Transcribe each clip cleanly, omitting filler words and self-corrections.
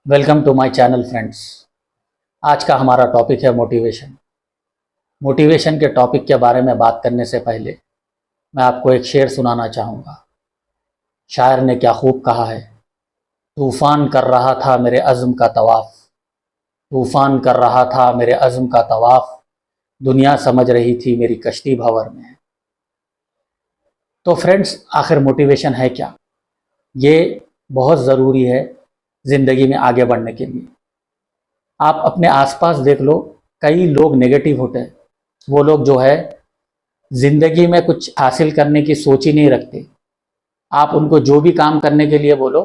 Welcome to my channel friends. आज का हमारा टॉपिक है मोटिवेशन। मोटिवेशन के टॉपिक के बारे में बात करने से पहले मैं आपको एक शेर सुनाना चाहूँगा। शायर ने क्या खूब कहा है, तूफ़ान कर रहा था मेरे अज़्म का तवाफ़, तूफ़ान कर रहा था मेरे अज़्म का तवाफ़, दुनिया समझ रही थी मेरी कश्ती भंवर में है। तो फ्रेंड्स, आखिर मोटिवेशन है क्या? ये बहुत ज़रूरी है ज़िंदगी में आगे बढ़ने के लिए। आप अपने आसपास देख लो, कई लोग नेगेटिव होते हैं। वो लोग जो है ज़िंदगी में कुछ हासिल करने की सोच ही नहीं रखते। आप उनको जो भी काम करने के लिए बोलो,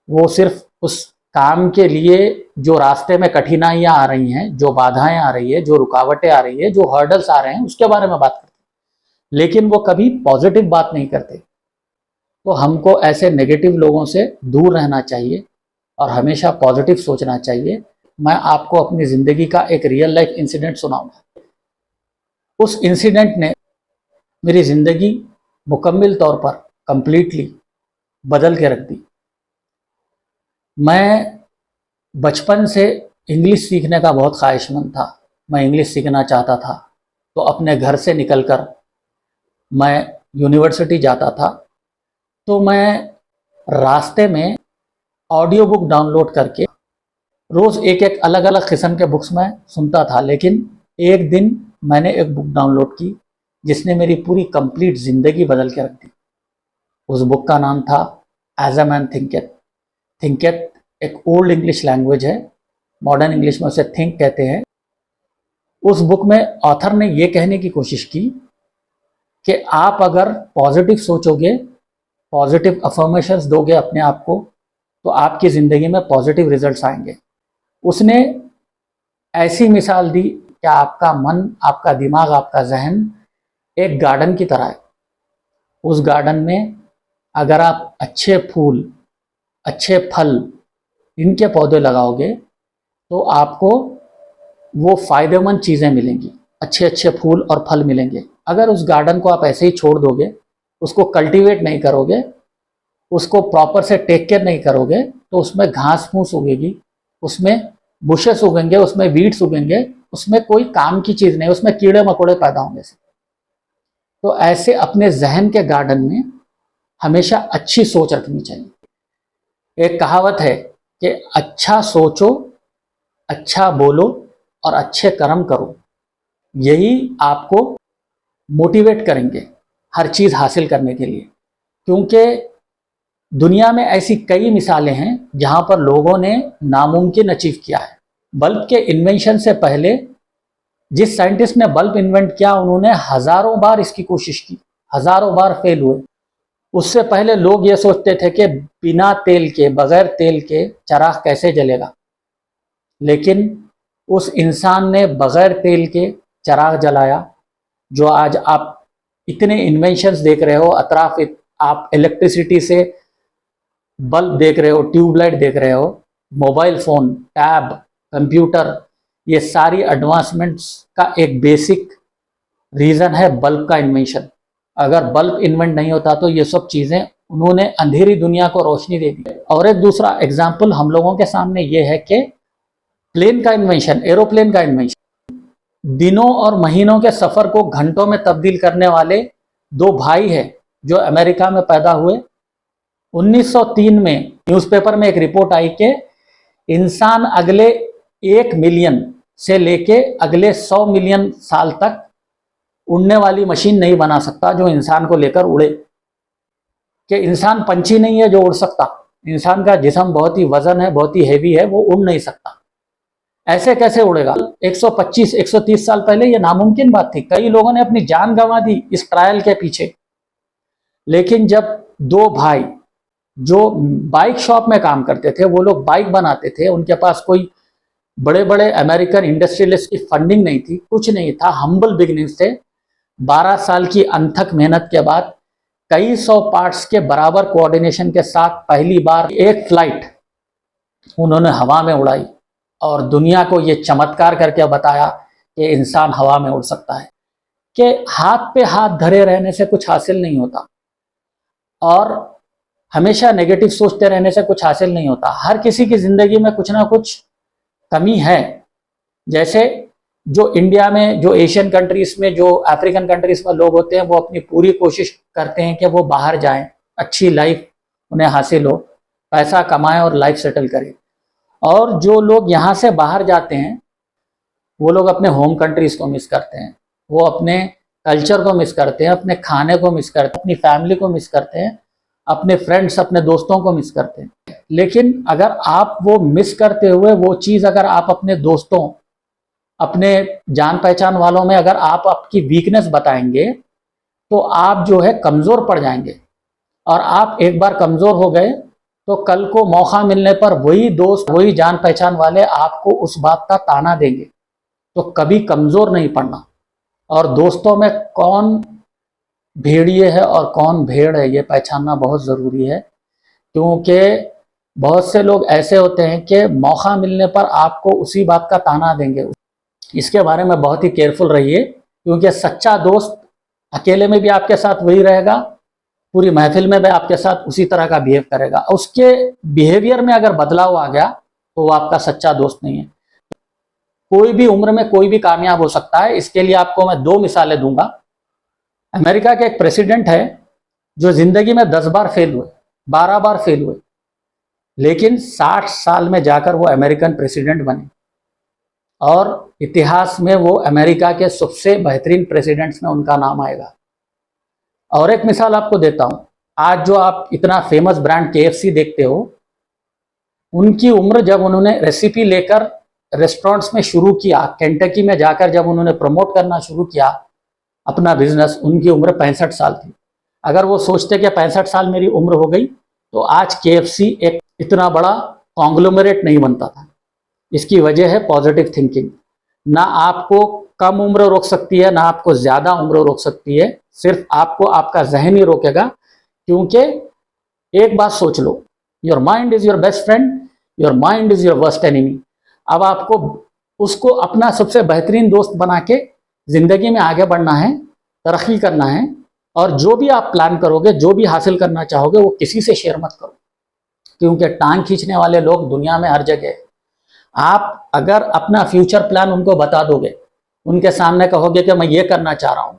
वो सिर्फ उस काम के लिए जो रास्ते में कठिनाइयाँ आ रही हैं, जो बाधाएं आ रही है, जो रुकावटें आ रही है, जो हर्डल्स आ रहे हैं, उसके बारे में बात करते हैं, लेकिन वो कभी पॉजिटिव बात नहीं करते। तो हमको ऐसे नेगेटिव लोगों से दूर रहना चाहिए और हमेशा पॉजिटिव सोचना चाहिए। मैं आपको अपनी ज़िंदगी का एक रियल लाइफ इंसिडेंट सुनाऊंगा। उस इंसिडेंट ने मेरी ज़िंदगी मुकम्मल तौर पर कंप्लीटली बदल के रख दी। मैं बचपन से इंग्लिश सीखने का बहुत ख्वाहिशमंद था। मैं इंग्लिश सीखना चाहता था, तो अपने घर से निकलकर मैं यूनिवर्सिटी जाता था। तो मैं रास्ते में ऑडियो बुक डाउनलोड करके रोज़ एक एक अलग अलग किस्म के बुक्स मैं सुनता था। लेकिन एक दिन मैंने एक बुक डाउनलोड की जिसने मेरी पूरी कंप्लीट ज़िंदगी बदल के रख दी। उस बुक का नाम था as a man thinketh. Thinketh एक ओल्ड इंग्लिश लैंग्वेज है, मॉडर्न इंग्लिश में उसे थिंक कहते हैं। उस बुक में ऑथर ने ये कहने की कोशिश की कि आप अगर पॉजिटिव सोचोगे, पॉजिटिव अफर्मेशंस दोगे अपने आप को, तो आपकी ज़िंदगी में पॉजिटिव रिजल्ट्स आएंगे। उसने ऐसी मिसाल दी कि आपका मन, आपका दिमाग, आपका जहन एक गार्डन की तरह है। उस गार्डन में अगर आप अच्छे फूल, अच्छे फल, इनके पौधे लगाओगे तो आपको वो फ़ायदेमंद चीज़ें मिलेंगी, अच्छे अच्छे फूल और फल मिलेंगे। अगर उस गार्डन को आप ऐसे ही छोड़ दोगे, उसको कल्टीवेट नहीं करोगे, उसको प्रॉपर से टेक केयर नहीं करोगे, तो उसमें घास फूस उगेगी, उसमें बुशेस उगेंगे, उसमें वीड्स उगेंगे, उसमें कोई काम की चीज़ नहीं, उसमें कीड़े मकोड़े पैदा होंगे। तो ऐसे अपने जहन के गार्डन में हमेशा अच्छी सोच रखनी चाहिए। एक कहावत है कि अच्छा सोचो, अच्छा बोलो और अच्छे कर्म करो। यही आपको मोटिवेट करेंगे हर चीज़ हासिल करने के लिए। क्योंकि दुनिया में ऐसी कई मिसालें हैं जहां पर लोगों ने नामुमकिन अचीव किया है। बल्ब के इन्वेंशन से पहले जिस साइंटिस्ट ने बल्ब इन्वेंट किया, उन्होंने हजारों बार इसकी कोशिश की, हजारों बार फेल हुए। उससे पहले लोग ये सोचते थे कि बिना तेल के, बगैर तेल के चराग कैसे जलेगा। लेकिन उस इंसान ने बगैर तेल के चराग जलाया। जो आज आप इतने इन्वेंशंस देख रहे हो अतराफ, आप इलेक्ट्रिसिटी से बल्ब देख रहे हो, ट्यूबलाइट देख रहे हो, मोबाइल फ़ोन, टैब, कंप्यूटर, ये सारी एडवांसमेंट्स का एक बेसिक रीज़न है बल्ब का इन्वेंशन। अगर बल्ब इन्वेंट नहीं होता तो ये सब चीज़ें, उन्होंने अंधेरी दुनिया को रोशनी दे दी। और एक दूसरा एग्जाम्पल हम लोगों के सामने ये है कि प्लेन का इन्वेंशन, एरोप्लेन का इन्वेंशन, दिनों और महीनों के सफ़र को घंटों में तब्दील करने वाले दो भाई हैं जो अमेरिका में पैदा हुए। 1903 में न्यूज़पेपर में एक रिपोर्ट आई कि इंसान अगले 1 मिलियन से लेके अगले 100 मिलियन साल तक उड़ने वाली मशीन नहीं बना सकता जो इंसान को लेकर उड़े। कि इंसान पंछी नहीं है जो उड़ सकता, इंसान का जिस्म बहुत ही वजन है, बहुत ही हैवी है, वो उड़ नहीं सकता। ऐसे कैसे उड़ेगा? 125 130 साल पहले ये नामुमकिन बात थी। कई लोगों ने अपनी जान गंवा दी इस ट्रायल के पीछे। लेकिन जब दो भाई जो बाइक शॉप में काम करते थे, वो लोग बाइक बनाते थे, उनके पास कोई बड़े बड़े अमेरिकन इंडस्ट्रियलिस्ट की फंडिंग नहीं थी, कुछ नहीं था, हम्बल बिगिनिंग्स थे। 12 साल की अनथक मेहनत के बाद कई सौ पार्ट्स के बराबर कोऑर्डिनेशन के साथ पहली बार एक फ्लाइट उन्होंने हवा में उड़ाई और दुनिया को ये चमत्कार करके बताया कि इंसान हवा में उड़ सकता है। कि हाथ पे हाथ धरे रहने से कुछ हासिल नहीं होता। और हमेशा नेगेटिव सोचते रहने से कुछ हासिल नहीं होता। हर किसी की ज़िंदगी में कुछ ना कुछ कमी है। जैसे जो इंडिया में, जो एशियन कंट्रीज़ में, जो अफ्रीकन कंट्रीज़ में लोग होते हैं, वो अपनी पूरी कोशिश करते हैं कि वो बाहर जाएं, अच्छी लाइफ उन्हें हासिल हो, पैसा कमाएं और लाइफ सेटल करें। और जो लोग यहाँ से बाहर जाते हैं वो लोग अपने होम कंट्रीज़ को मिस करते हैं, वो अपने कल्चर को मिस करते हैं, अपने खाने को मिस करते हैं, अपनी फैमिली को मिस करते हैं, अपने फ्रेंड्स, अपने दोस्तों को मिस करते हैं। लेकिन अगर आप वो मिस करते हुए वो चीज़ अगर आप अपने दोस्तों, अपने जान पहचान वालों में अगर आप आपकी वीकनेस बताएंगे तो आप जो है कमज़ोर पड़ जाएंगे। और आप एक बार कमज़ोर हो गए तो कल को मौका मिलने पर वही दोस्त, वही जान पहचान वाले आपको उस बात का ताना देंगे। तो कभी कमज़ोर नहीं पड़ना। और दोस्तों में कौन भेड़िए है और कौन भेड़ है ये पहचानना बहुत ज़रूरी है, क्योंकि बहुत से लोग ऐसे होते हैं कि मौका मिलने पर आपको उसी बात का ताना देंगे। इसके बारे में बहुत ही केयरफुल रहिए, क्योंकि सच्चा दोस्त अकेले में भी आपके साथ वही रहेगा, पूरी महफिल में भी आपके साथ उसी तरह का बिहेव करेगा। उसके बिहेवियर में अगर बदलाव आ गया तो वो आपका सच्चा दोस्त नहीं है। कोई भी उम्र में कोई भी कामयाब हो सकता है। इसके लिए आपको मैं 2 मिसालें दूंगा। अमेरिका के एक प्रेसिडेंट है जो जिंदगी में 10 बार फेल हुए, 12 बार फेल हुए, लेकिन 60 साल में जाकर वो अमेरिकन प्रेसिडेंट बने और इतिहास में वो अमेरिका के सबसे बेहतरीन प्रेसिडेंट्स में उनका नाम आएगा। और एक मिसाल आपको देता हूं, आज जो आप इतना फेमस ब्रांड KFC देखते हो, उनकी उम्र जब उन्होंने रेसिपी लेकर रेस्टोरेंट्स में शुरू किया, केंटकी में जाकर जब उन्होंने प्रमोट करना शुरू किया अपना बिजनेस, उनकी उम्र 65 साल थी। अगर वो सोचते कि 65 साल मेरी उम्र हो गई तो आज KFC एक इतना बड़ा कॉन्ग्लोमरेट नहीं बनता था। इसकी वजह है पॉजिटिव थिंकिंग। ना आपको कम उम्र रोक सकती है, ना आपको ज़्यादा उम्र रोक सकती है, सिर्फ आपको आपका जहन ही रोकेगा। क्योंकि एक बात सोच लो, your mind is your best friend, your mind is your worst enemy. अब आपको उसको अपना सबसे बेहतरीन दोस्त बना के ज़िंदगी में आगे बढ़ना है, तरक्की करना है। और जो भी आप प्लान करोगे, जो भी हासिल करना चाहोगे, वो किसी से शेयर मत करो, क्योंकि टांग खींचने वाले लोग दुनिया में हर जगह है। आप अगर अपना फ्यूचर प्लान उनको बता दोगे, उनके सामने कहोगे कि मैं ये करना चाह रहा हूँ,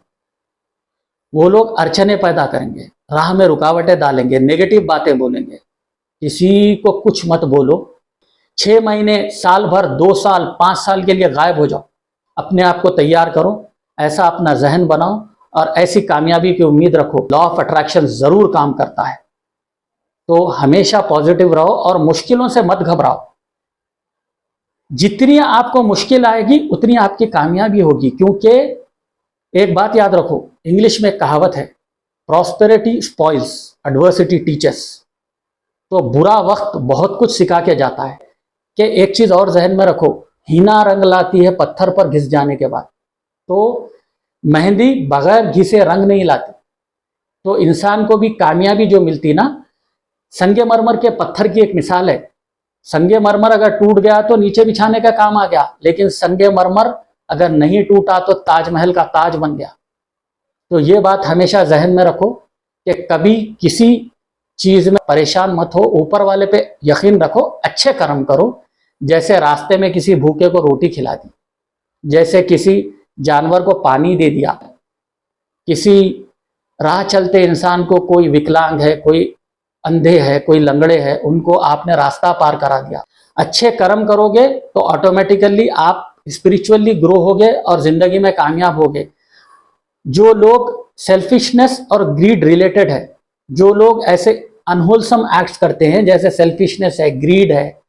वो लोग अड़चने पैदा करेंगे, राह में रुकावटें डालेंगे, नेगेटिव बातें बोलेंगे। किसी को कुछ मत बोलो। 6 महीने, साल भर, 2 साल, 5 साल के लिए गायब हो जाओ, अपने आप को तैयार करो, ऐसा अपना जहन बनाओ और ऐसी कामयाबी की उम्मीद रखो। लॉ ऑफ अट्रैक्शन ज़रूर काम करता है। तो हमेशा पॉजिटिव रहो और मुश्किलों से मत घबराओ। जितनी आपको मुश्किल आएगी उतनी आपकी कामयाबी होगी। क्योंकि एक बात याद रखो, इंग्लिश में एक कहावत है, प्रॉस्पेरिटी स्पॉइल्स, एडवर्सिटी टीचर्स। तो बुरा वक्त बहुत कुछ सिखा के जाता है। कि एक चीज़ और जहन में रखो, हीना रंग लाती है पत्थर पर घिस जाने के बाद। तो मेहंदी बगैर घिसे रंग नहीं लाती। तो इंसान को भी कामयाबी जो मिलती ना, संगमरमर के पत्थर की एक मिसाल है। संगमरमर अगर टूट गया तो नीचे बिछाने का काम आ गया, लेकिन संगमरमर अगर नहीं टूटा तो ताजमहल का ताज बन गया। तो ये बात हमेशा जहन में रखो कि कभी किसी चीज़ में परेशान मत हो, ऊपर वाले पे यकीन रखो, अच्छे कर्म करो। जैसे रास्ते में किसी भूखे को रोटी खिला दी, जैसे किसी जानवर को पानी दे दिया, किसी राह चलते इंसान को, कोई विकलांग है, कोई अंधे है, कोई लंगड़े है, उनको आपने रास्ता पार करा दिया। अच्छे कर्म करोगे तो ऑटोमेटिकली आप स्पिरिचुअली ग्रो होगे और जिंदगी में कामयाब होगे। जो लोग सेल्फिशनेस और ग्रीड रिलेटेड है, जो लोग ऐसे अनहोलसम एक्ट्स करते हैं, जैसे सेल्फिशनेस है, ग्रीड है,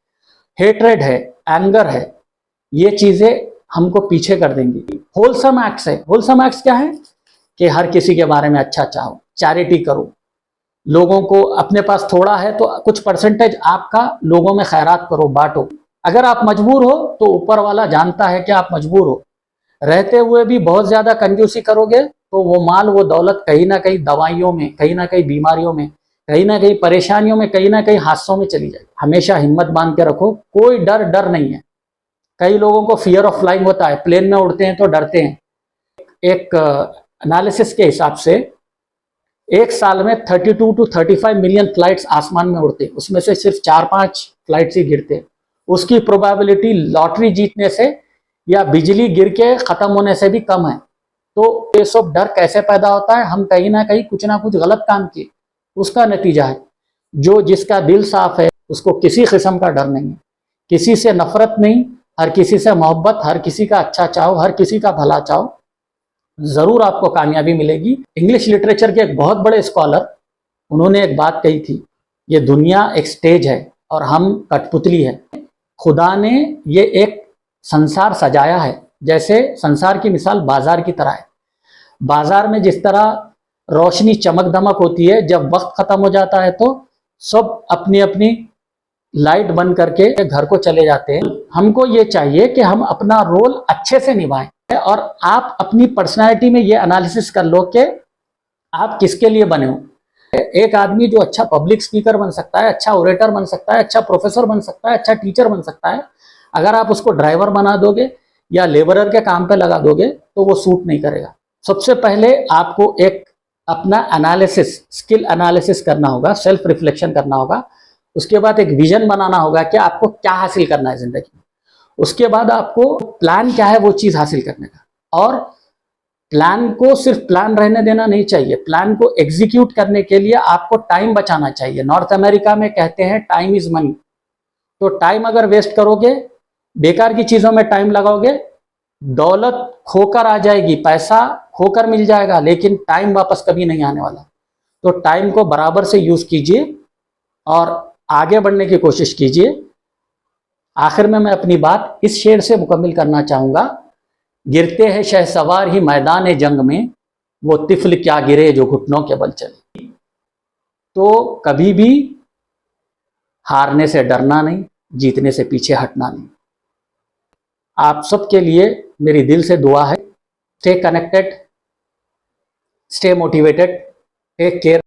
हेट्रेड है, एंगर है, ये चीजें हमको पीछे कर देंगी। होलसम एक्ट्स है, होलसम एक्ट्स क्या है कि हर किसी के बारे में अच्छा चाहो, चैरिटी करो, लोगों को, अपने पास थोड़ा है तो कुछ परसेंटेज आपका लोगों में खैरात करो, बांटो। अगर आप मजबूर हो तो ऊपर वाला जानता है कि आप मजबूर हो। रहते हुए भी बहुत ज्यादा कंजूसी करोगे तो वो माल, वो दौलत कहीं ना कहीं दवाइयों में, कहीं ना कहीं बीमारियों में, कहीं ना कहीं परेशानियों में, कहीं ना कहीं हादसों में चली जाएगी। हमेशा हिम्मत बांध के रखो, कोई डर नहीं है। कई लोगों को फियर ऑफ फ्लाइंग होता है, प्लेन में उड़ते हैं तो डरते हैं। एक एनालिसिस के हिसाब से एक साल में 32 टू 35 मिलियन फ्लाइट्स आसमान में उड़ते, उसमें से सिर्फ 4-5 फ्लाइट्स ही गिरते। उसकी प्रोबेबिलिटी लॉटरी जीतने से या बिजली गिर के खत्म होने से भी कम है। तो ये सब डर कैसे पैदा होता है? हम कहीं ना कहीं कुछ ना कुछ गलत काम किए, उसका नतीजा है। जो जिसका दिल साफ है उसको किसी किस्म का डर नहीं है, किसी से नफरत नहीं, हर किसी से मोहब्बत, हर किसी का अच्छा चाहो, हर किसी का भला चाहो, जरूर आपको कामयाबी मिलेगी। इंग्लिश लिटरेचर के एक बहुत बड़े स्कॉलर, उन्होंने एक बात कही थी, ये दुनिया एक स्टेज है और हम कठपुतली है। खुदा ने ये एक संसार सजाया है, जैसे संसार की मिसाल बाजार की तरह है। बाजार में जिस तरह रोशनी चमक दमक होती है, जब वक्त खत्म हो जाता है तो सब अपनी अपनी लाइट बंद करके घर को चले जाते हैं। हमको ये चाहिए कि हम अपना रोल अच्छे से निभाएं, और आप अपनी पर्सनालिटी में ये एनालिसिस कर लो कि आप किसके लिए बने हो। एक आदमी जो अच्छा पब्लिक स्पीकर बन सकता है, अच्छा ओरेटर बन सकता है, अच्छा प्रोफेसर बन सकता है, अच्छा टीचर बन सकता है, अगर आप उसको ड्राइवर बना दोगे या लेबरर के काम पे लगा दोगे तो वो सूट नहीं करेगा। सबसे पहले आपको एक अपना एनालिसिस, स्किल एनालिसिस करना होगा, सेल्फ रिफ्लेक्शन करना होगा। उसके बाद एक विजन बनाना होगा कि आपको क्या हासिल करना है जिंदगी में। उसके बाद आपको प्लान क्या है वो चीज हासिल करने का, और प्लान को सिर्फ प्लान रहने देना नहीं चाहिए, प्लान को एग्जीक्यूट करने के लिए आपको टाइम बचाना चाहिए। नॉर्थ अमेरिका में कहते हैं टाइम इज मनी। तो टाइम अगर वेस्ट करोगे, बेकार की चीजों में टाइम लगाओगे, दौलत खोकर आ जाएगी, पैसा खोकर मिल जाएगा, लेकिन टाइम वापस कभी नहीं आने वाला। तो टाइम को बराबर से यूज कीजिए और आगे बढ़ने की कोशिश कीजिए। आखिर में मैं अपनी बात इस शेर से मुकम्मिल करना चाहूंगा, गिरते हैं शहसवार ही मैदान जंग में, वो तिफल क्या गिरे जो घुटनों के बल चले। तो कभी भी हारने से डरना नहीं, जीतने से पीछे हटना नहीं। आप सबके लिए मेरी दिल से दुआ है। Stay connected, stay motivated, take care.